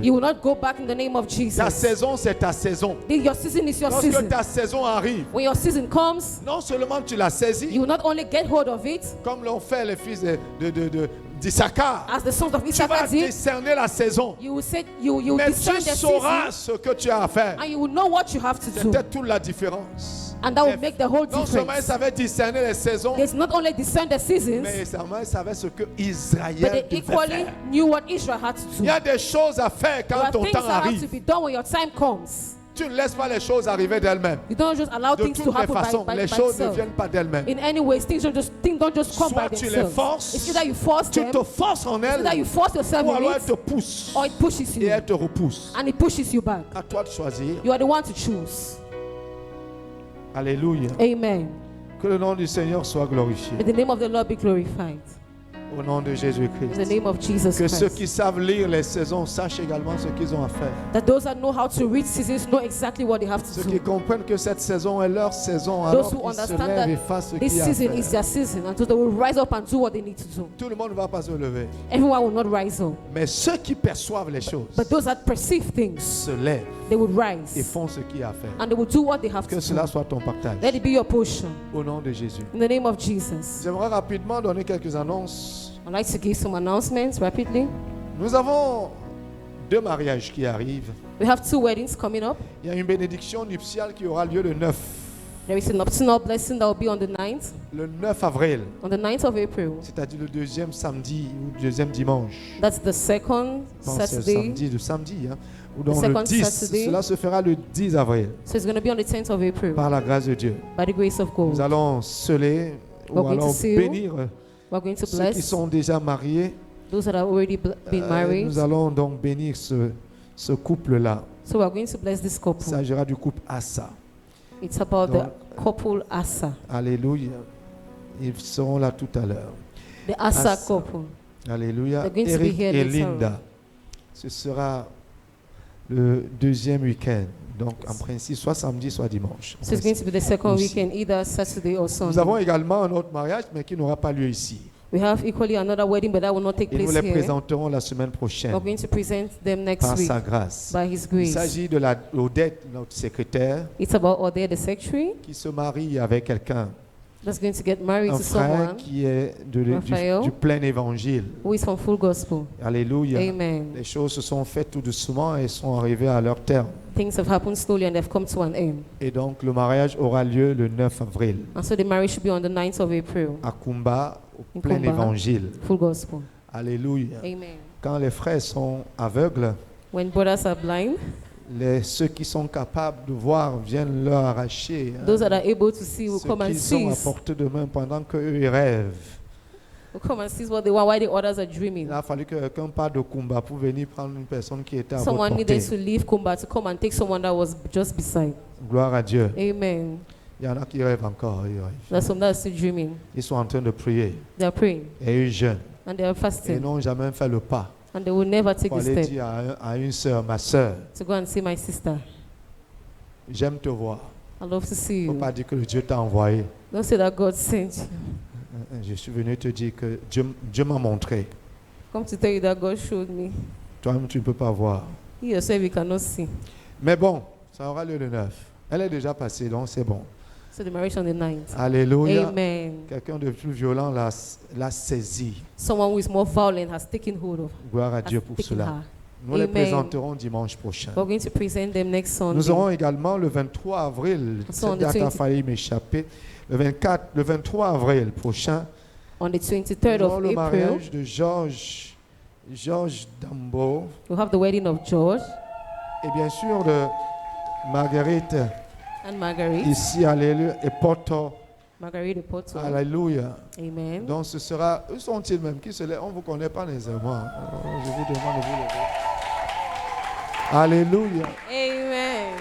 You will not go back in the name of Jesus. Ta saison, c'est ta saison. Your season is your Lorsque season. ta saison arrive, When your season comes, non seulement tu l'as saisi, you will not only get hold of it, comme l'ont fait les fils d'Issachar, as the sons of tu vas Issachar did. discerner la saison. You will say, you Mais discern tu the sauras season, ce que tu as à faire. and you will know what you have to do, C'était toute la différence. and that will make the whole Non seulement il difference. savait discerner les saisons, They not only discern the seasons, mais il savait ce que but Israël they devait equally faire. knew what Israel had to Il do. y a des choses à faire There quand are ton things temps that have to arrive. be done when your time comes. Tu ne laisses pas les choses arriver d'elles-mêmes. You don't just allow De things to toutes les happen façons, by les choses ne themselves. viennent pas d'elles-mêmes. In any way, things don't just come Soit by tu les themselves. forces, It's either you force Tu them, te forces en it's either elles, you force yourself ou in alors elle te it, pousse or it pushes et you, elle te repousse. and it pushes you back. À toi de choisir. You are the one to choose. Alléluia. Amen. Que le nom du Seigneur soit glorifié. May the name of the Lord be glorified. Au nom de In the Jésus-Christ. name of Jesus Que ceux Christ. qui savent lire les saisons sachent également ce qu'ils ont à faire. That those that know how to read seasons know exactly what they have to Ceux do. qui comprennent que cette saison est leur saison, Those alors who qu'ils se understand lèvent et that fassent ce this qu'il y a à season is faire. their season, and so they will rise up and do what they need to do. Tout le monde ne va pas se lever. Everyone will not rise up, Mais ceux qui perçoivent les choses but those that perceive things, se lèvent they will et rise, font ce qu'il y a à faire. and they will do what they have to Que do. cela soit ton partage. Let it be your portion. Au nom de Jésus. In the name of Jesus. J'aimerais rapidement donner quelques annonces. I'd like to give some announcements rapidly. Nous avons 2 mariages qui arrivent. We have 2 weddings coming up. Il y a une bénédiction nuptiale qui aura lieu le 9 There is an optional blessing that will be on the 9th, le 9 avril, on the 9th of April. c'est-à-dire le deuxième samedi ou le deuxième dimanche. That's the second Je pense que c'est Saturday. le samedi, hein, ou donc The le second 10. Saturday. Cela se fera le 10 avril, So it's going to be on the 10th of April, par la grâce de Dieu. by the grace of God. Nous allons sceller ou We're going to allons seal. bénir We're going to ceux qui bless sont déjà mariés. those that are already been married. Nous allons donc bénir ce couple-là. So we're going to bless this Il couple. s'agira du couple Assa. It's about Donc- the couple Asa, Alléluia. Ils seront là tout à l'heure. the Asa Asa. couple. Alléluia. They're going to be Eric here et later Linda. Ce sera le deuxième week-end. Donc, en principe, soit samedi, soit dimanche. En So it's going principe. to be the second Aussi. weekend, either Saturday or Nous avons Sunday. également un autre mariage, mais qui n'aura pas lieu ici. We have equally another wedding, but that will not take Et nous place les here. présenterons la semaine prochaine We're going to present them next par week sa grâce. by His Il grace. s'agit de Odette, notre secrétaire, It's about Odea, the secretary, qui se marie avec quelqu'un, that's going to get married un to frère someone qui est Raphaël. du plein évangile. who is from full gospel. Alléluia. Amen. Les choses se sont faites tout doucement et sont arrivées à leur terme. Things have happened slowly and they've come to an end. Et donc le mariage aura lieu le 9 avril And so the marriage should be on the 9th of April, à Kumba, au In plein Kumba. évangile. full gospel. Alléluia. Amen. Quand les frères sont aveugles, When brothers are blind, ceux qui sont capables de voir viennent leur arracher hein, those that are able to see will ce come and qu'ils ont à seize. portée de main pendant qu'eux ils rêvent. Will come and seize what they want while the others are dreaming. Il a fallu que quelqu'un parte de Kumba pour venir prendre une personne qui était à votre Someone portée. needed to leave Kumba to come and take someone that was just beside. Gloire à Dieu. Amen. Il y en a qui rêvent encore. There's some that are still dreaming. Ils sont en train de prier. They are praying Et ils jeûnent. and they are Et fasting. n'ont jamais fait le pas And they will never take pour the aller step dire à une sœur, ma sœur, to go and see my sister. j'aime te voir. I love to see Il ne faut you. pas dire que Dieu t'a envoyé. Don't say that God sent you. Je suis venu te dire que Dieu m'a montré. Come to tell you that God showed me. Toi-même, tu ne peux pas voir. You yourself, you cannot see. Mais bon, ça aura lieu le 9. Elle est déjà passée, donc c'est bon. So the marriage on the 9th. Alléluia. Amen. Quelqu'un de plus violent l'a saisi. Someone who is more violent has taken hold of. Gloire à Has Dieu pour taken cela. her. Nous les Amen. présenterons dimanche prochain. We're going to present them next Sunday. Nous aurons également le 23 avril, So on cette the date a 20 failli m'échapper, le 23 avril prochain, On the 23rd nous aurons of le April, mariage de Georges Dambo we'll have the wedding of George et bien sûr de Marguerite and Marguerite. ici, alléluia, et Porto, Marguerite de Porto. alléluia. Amen. Donc ce sera, où sont-ils même qui se lèvent? On ne vous connaît pas nécessairement. Alors, je vous demande de vous lever. Alléluia. Amen.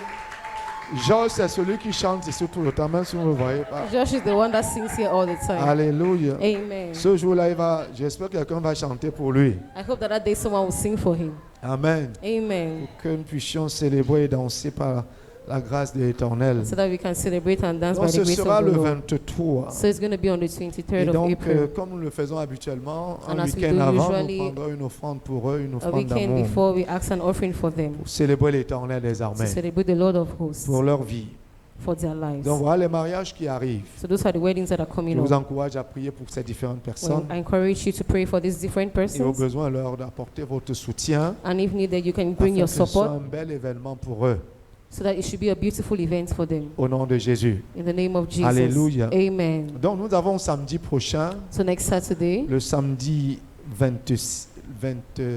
Georges, c'est celui qui chante ici tout le temps, même si vous ne le voyez pas. Josh is the one that sings here all the time. Alléluia. Amen. Ce jour-là, j'espère que quelqu'un va chanter pour lui. I hope that day someone will sing for him. Amen. Amen. Pour que nous puissions célébrer et danser par la grâce de l'Éternel. so that we can celebrate and dance Donc by the ce grace sera of le the Lord. 23. So it's going to be on the Et 23rd of donc, April. comme nous le faisons habituellement, And un as we week-end do avant, nous usually, prendrons une offrande pour eux, une A offrande weekend d'amour, before, we ask an offering for them pour célébrer l'Éternel des to armées, celebrate the Lord of hosts pour leur vie. for their lives. Donc voilà les mariages qui arrivent. So those are the weddings that are Je coming vous up. encourage à prier pour ces différentes Well, personnes I encourage you to pray for these different et au persons. besoin leur d'apporter votre soutien And if needed, you can afin bring your que ce soit support un bel événement pour eux. so that it should be a beautiful event for them. Au nom de Jésus. In the name of Jesus. Alléluia. Amen. Donc nous avons samedi prochain, So next Saturday, le samedi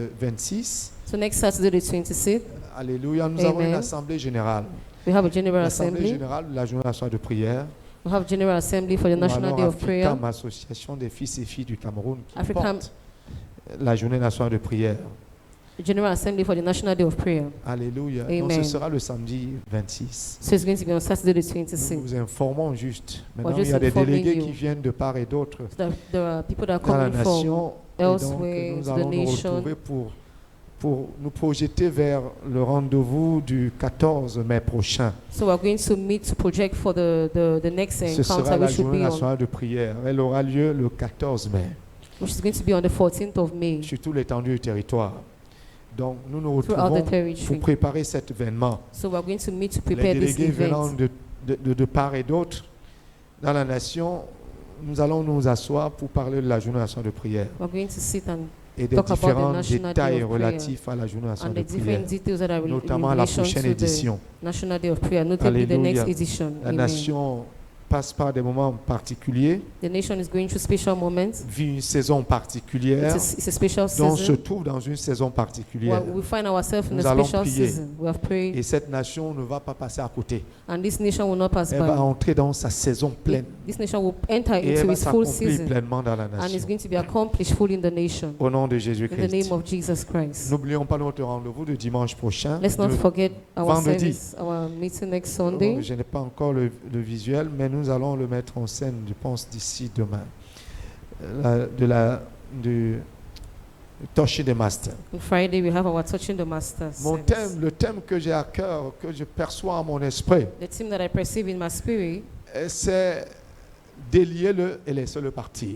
26. so next Saturday the 26th, Alléluia. Nous avons une Amen. assemblée générale. we have a general L'assemblée assembly. générale de la journée nationale de prière. We have general assembly for the Ou National alors Day of Prayer. Africam, association des fils et filles du Cameroun, qui Africam- porte la journée nationale de prière. The general assembly for the National Day of Prayer. Alléluia. Donc Amen. ce sera le samedi 26. So it's going to be on Saturday the Nous 26th. vous informons juste. Maintenant, just il y a des informing délégués you. qui viennent de part et d'autre So that there are people that are dans la coming from nation. Et donc, elsewhere, nous to the allons nous nation. retrouver pour nous projeter vers le rendez-vous du 14 mai prochain. So we're going to meet to project for the next Ce encounter, sera la which should journée be on, nationale de prière. Elle aura lieu le 14 mai which is going to be on the 14th of May sur toute l'étendue du territoire. Donc, nous nous throughout retrouvons the pour territory. préparer cet événement. So we're going to meet to Les prepare this délégués venant event. de part et d'autre dans la nation, nous allons nous asseoir pour parler de la journée nationale de prière We're going to sit and et des talk about the différents National Day détails of Prayer relatifs à la journée nationale and de the prière, different details that are in notamment à la relation prochaine to the édition. National Day of Prayer, notably the Alléluia. next edition. La Amen. nation passe par des moments particuliers, The nation is going through special moments. vit une saison particulière, It's a special donc se season. trouve dans une saison particulière. Well, we find ourselves in Nous a allons special prier. season. We have prayed, Et cette nation ne va pas passer à côté. and this nation will not pass Elle va by. entrer dans sa saison pleine This nation will enter et elle into va its full s'accomplir season, pleinement dans la and it's nation. going to be accomplished fully in the nation. Au nom de In the Jésus-Christ. name of Jesus Christ. N'oublions pas notre rendez-vous de dimanche prochain. Let's not Le- forget our vendredi. service, our meeting next Sunday. Je n'ai pas encore le visuel, mais nous allons le mettre en scène, je pense, d'ici demain. Du Touching the Master. On Friday, we have our Touching the Master Mon service. thème, le thème que j'ai à cœur, que je perçois en mon esprit, The theme that I perceive in my spirit c'est délier-le et laisser-le partir.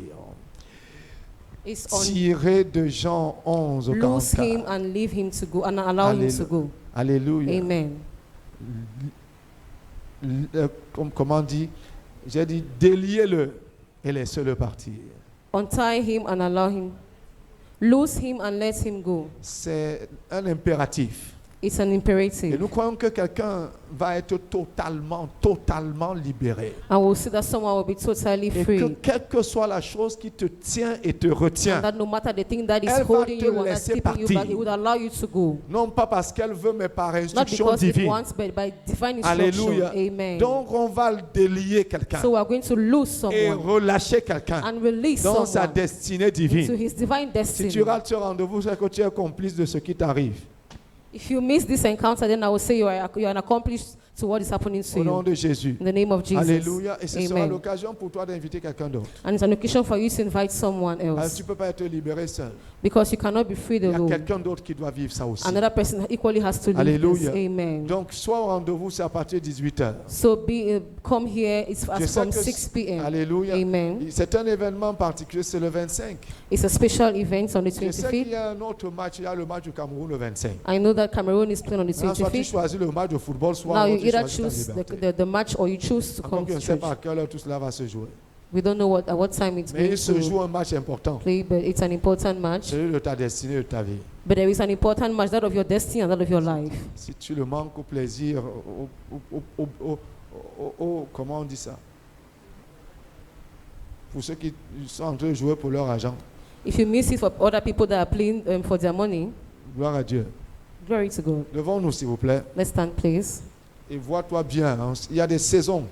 is on Tiré de Jean 11 au lose him 44. and leave him to go and allow him to go. Alléluia. Amen. Comment on dit? J'ai dit délier-le et laissez-le partir. Untie him and allow him. Lose him and let him go. C'est un impératif. It's an Et imperative. nous croyons que quelqu'un va être totalement libéré. And we'll see that someone will be totally Et que free. quelle que soit la chose qui te tient et te retient, And that no matter the thing that is Elle va holding te you and that's laisser keeping you back, partir. it would allow you to go. non pas parce qu'elle veut, mais par Not instruction because it divine. wants, but by divine instruction. Alléluia. Amen. Donc on va le délier quelqu'un So we're going to lose et someone relâcher quelqu'un and release dans sa someone destinée into divine. his divine Si destiny. tu rates ce rendez-vous, c'est que tu es complice de ce qui t'arrive. If you miss this encounter, then I will say you are an accomplice to what is happening to Au nom you. de Jésus. In the name of Jesus. Alléluia. Et ce sera Amen. l'occasion pour toi d'inviter quelqu'un d'autre. And it's an occasion for you to invite someone Alors, else tu ne peux pas être libéré seul. because you cannot be free Il y a alone. quelqu'un d'autre qui doit vivre ça aussi. Another person equally has to live Alléluia. this. Amen. Donc, soit au rendez-vous, c'est à partir de 18h. So come here. It's Je as sais from que 6 p.m. Alléluia. Amen. C'est un événement particulier, c'est le 25. It's a special event on the Je sais qu'il 25th. y a un autre match, il y a le match du Cameroun le 25. I know that Cameroun is playing on the Maintenant, soit tu 25th. choisis le match de football, soit Now you tu either choisis ta choose liberté. the match or you choose to Encore come que je to ne sais church. pas à quelle heure tout cela va se jouer. We don't know at what time it's Mais going il se joue to un match important. play, but it's an important match. Celui de ta destinée, de ta vie. But there is an important match, that of your destiny and that of your life. Si tu le manques au plaisir, comment on dit ça? Pour ceux qui sont en train de jouer pour leur argent. If you miss it for other people that are playing for their money, Gloire à Dieu. glory to God. Levons-nous, s'il vous plaît. Let's stand, please. Et vois-toi bien. Hein. Il y a des saisons.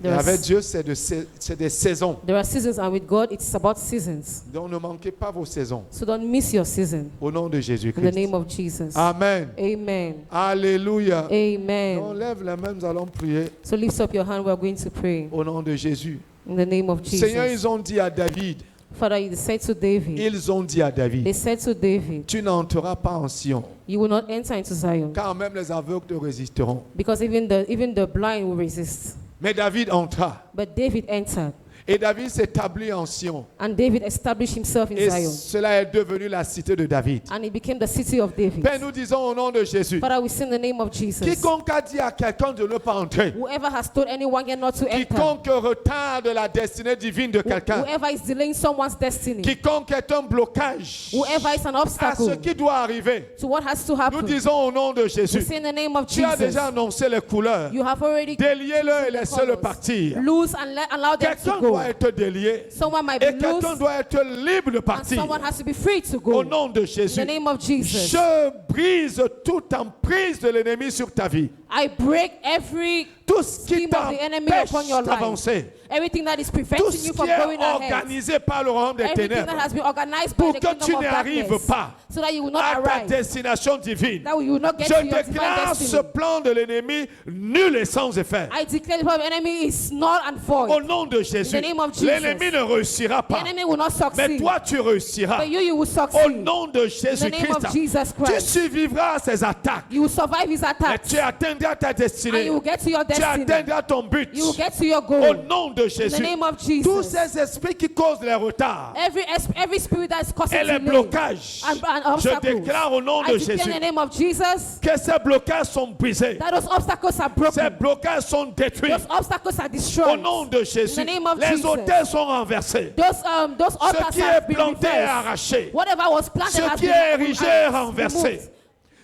Et There are, avec Dieu, c'est des saisons. there are seasons, and with God, it's about seasons. Donc ne manquez pas vos saisons. So don't miss your season. Au nom de In the Jésus-Christ. name of Jesus. Amen. Amen. Alléluia. Donc Amen. lève les mains, nous allons prier So lift up your hand. We are going to pray. au nom de Jésus. In the name of Seigneur, Jesus. ils ont dit à David, Father, you said to David, Ils ont dit à they David, said to David, tu n'entreras pas en Sion, you will not enter into Zion, car même les aveugles te résisteront. because even the blind will resist. Mais David entra. But David entered, Et David s'établit en Sion. and David established himself in Et Zion, cela est devenu la cité de David. and it became the city of David. Père, nous disons au nom de Jésus, Father, we sing the name of Jesus. quiconque a dit à quelqu'un de ne pas entrer, Whoever has told anyone yet not to enter, quiconque retarde la destinée divine de quelqu'un, whoever is delaying someone's destiny, quiconque est un blocage whoever is an à ce obstacle qui doit arriver, to what has to nous happen, disons au nom de we Jésus, say in the name of tu as Jesus, déjà annoncé les couleurs. you have already Déliez-le et laissez-le colors. partir. Loose and allow them Quelqu'un to go. doit être délié Someone might et be quelqu'un loose, doit être libre de and partir. someone has to be free to go. Au nom de In Jésus, the name of Jesus, je brise toute emprise de l'ennemi sur ta vie. I break every Tout ce qui scheme of the enemy t'empêche upon your life. d'avancer. Everything that is Tout preventing ce you qui from est going ahead. organisé par le royaume des Everything that ténèbres has been organized by pour the que tu kingdom of n'arrives darkness, pas so that you will not à ta arrive, destination divine. that you will not get Je to your divine déclare ce destiny. plan de l'ennemi nul et sans effet. I declare the plan of the enemy is null and Au void. nom de Jésus, In the name of Jesus. l'ennemi ne réussira The pas. enemy will not Mais succeed, toi, tu réussiras. but you will Au succeed. nom de In the name of Jésus-Christ, Jesus tu Christ, survivras à ces attaques. you will survive his Et attacks, tu atteindras ta and destinée. you will get to your Tu destiny. atteindras ton but. You will get to your Au goal. nom de In the Jésus. name of Tous Jesus. ces esprits qui causent les retards Every spirit that is causing et les delay blocages, and je obstacles, déclare au nom I de declare in Jésus the name of Jesus que ces blocages sont brisés. that those obstacles are Ces broken. blocages sont détruits. Those obstacles are Au destroyed. nom de Jésus, In the name of les Jesus. autels sont renversés. Those Ce altars qui est have been planté est reversed. arraché. Whatever was planted Ce has qui been est érigé est renversé. removed.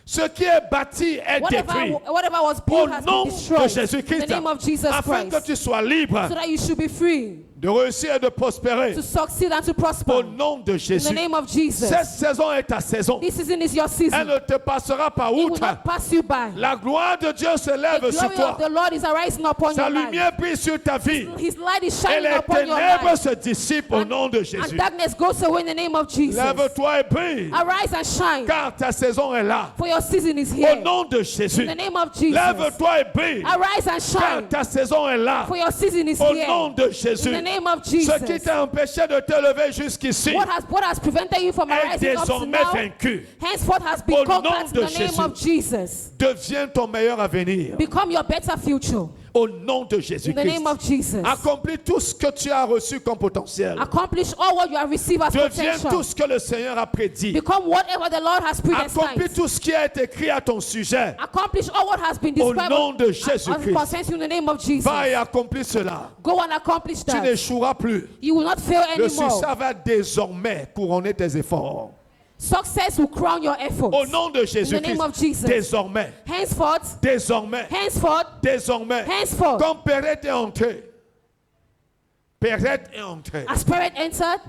Ce qui est bâti est détruit. Whatever was Au built has nom been de destroyed. In Jésus-Christ, the name of Jesus afin que Christ, tu sois libre so that you should be free de réussir et de prospérer. to succeed and to Au prosper. nom de In the Jésus. name of Jesus, Cette saison est ta saison. this season is your Elle season. ne te passera pas It will outre. not pass you by. La gloire de Dieu se The lève sur glory toi. of the Lord is arising upon Sa your life. lumière brille sur ta vie. His light is Et shining les upon your ténèbres life. se dissipent au nom de And Jésus. darkness goes away in the name of Jesus. Lève-toi et brille. Arise and shine, Car ta saison est là. for your season is Au here. nom de In Jésus. the name of Jesus. Lève-toi et brille. Arise and Car shine, ta saison est là. for your season is Au here. nom de In Jésus. the name of Ce qui Jesus. t'a empêché de te lever jusqu'ici What has prevented you from est arising up to désormais now, vaincu. henceforth has Au been nom conquered in de the name of Jesus. Deviens ton meilleur avenir. Become your better future. Au nom de In the Jésus-Christ. name of Jesus. Accomplis tout ce que tu as reçu comme potentiel. Accomplish all what you have received as Deviens tout potential. ce que le Seigneur a prédit. Become whatever the Lord has Accomplis predestined. tout ce qui a été écrit à ton sujet. Accomplish all what has been Au described nom de as Jésus-Christ. concerns you in the name of Jesus. Va et accomplis cela. Go and accomplish Tu that. n'échoueras plus. You will not fail Le anymore. succès va désormais couronner tes efforts. Success will crown your efforts. Au nom de In the Jésus-Christ. name of Jesus. Désormais. Henceforth, Désormais. henceforth, Désormais. henceforth, Comme Pérette est entré. Pérette est entré. as Spirit entered,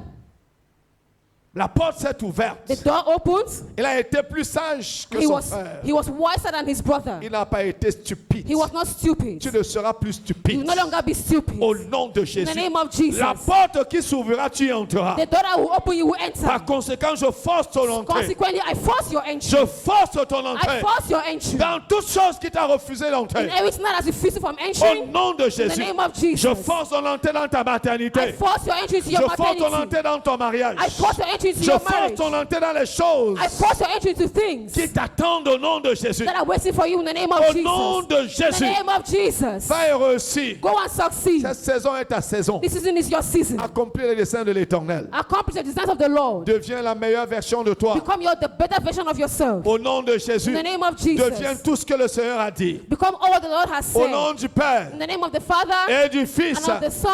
La porte s'est ouverte. the door opens. Il a été plus sage que He son was frère. wiser than his brother. Il n'a pas été stupide. He was not stupid. Tu ne seras plus You stupide. will no longer be stupid. Au nom de In Jésus. the name of Jesus. La porte qui s'ouvrira, tu y entreras. The door that will open, you will enter. Par conséquent, je force ton entrée. Consequently, I force your entry. Je force ton I entrée. force your entry. Dans toute chose qui t'a refusé In l'entrée. everything that has refused you from Au entering, nom de in the Jésus. name of Je Jesus, force ton entrée dans ta I maternité. force your entry into Je your force ton maternity. entrée dans ton mariage. I force your entry into Je your force marriage. ton entrée dans les choses I force your entry into things qui t'attendent au nom de Jésus. that are waiting for you in the name of Au nom Jesus. de In the Jésus. name of Jesus. Va et réussis. Go and succeed. Cette saison est ta saison. This season is your season. Accomplis les desseins de l'Éternel. Accomplish the designs of the Lord. Deviens la meilleure version de toi. Become the better version of yourself. Au nom de In Jésus. the name of Jesus. Deviens tout ce que le Seigneur a dit. Become all what the Lord has Au said. nom du Père In the name of the Father et du Fils and of the Son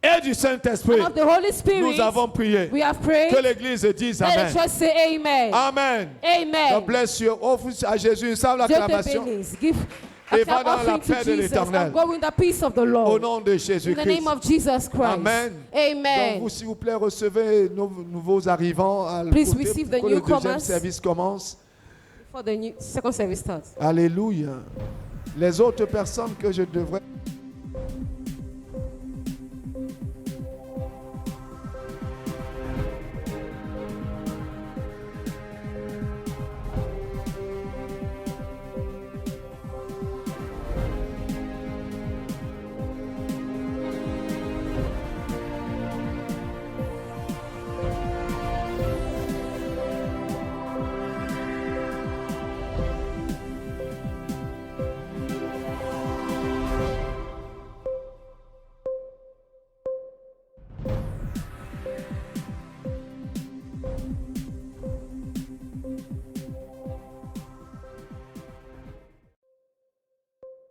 et du Saint-Esprit. and of the Holy Spirit. Nous avons prié. We have prayed. Que l'Église dise Let the Amen. church say amen. Amen. Amen. God bless you. Offre à Jésus une simple Dieu te acclamation. bénisse. Give Et a va dans la offering paix to de Jesus l'Éternel. and go in the peace of the Au Lord. nom de In the Jésus-Christ. name of Jesus Christ. Amen. Donc Amen. vous, s'il vous plaît, recevez nos nouveaux arrivants à Please côté receive pour the que le deuxième newcomers. service commence. Before the second service starts. Alléluia. Les autres personnes que je devrais...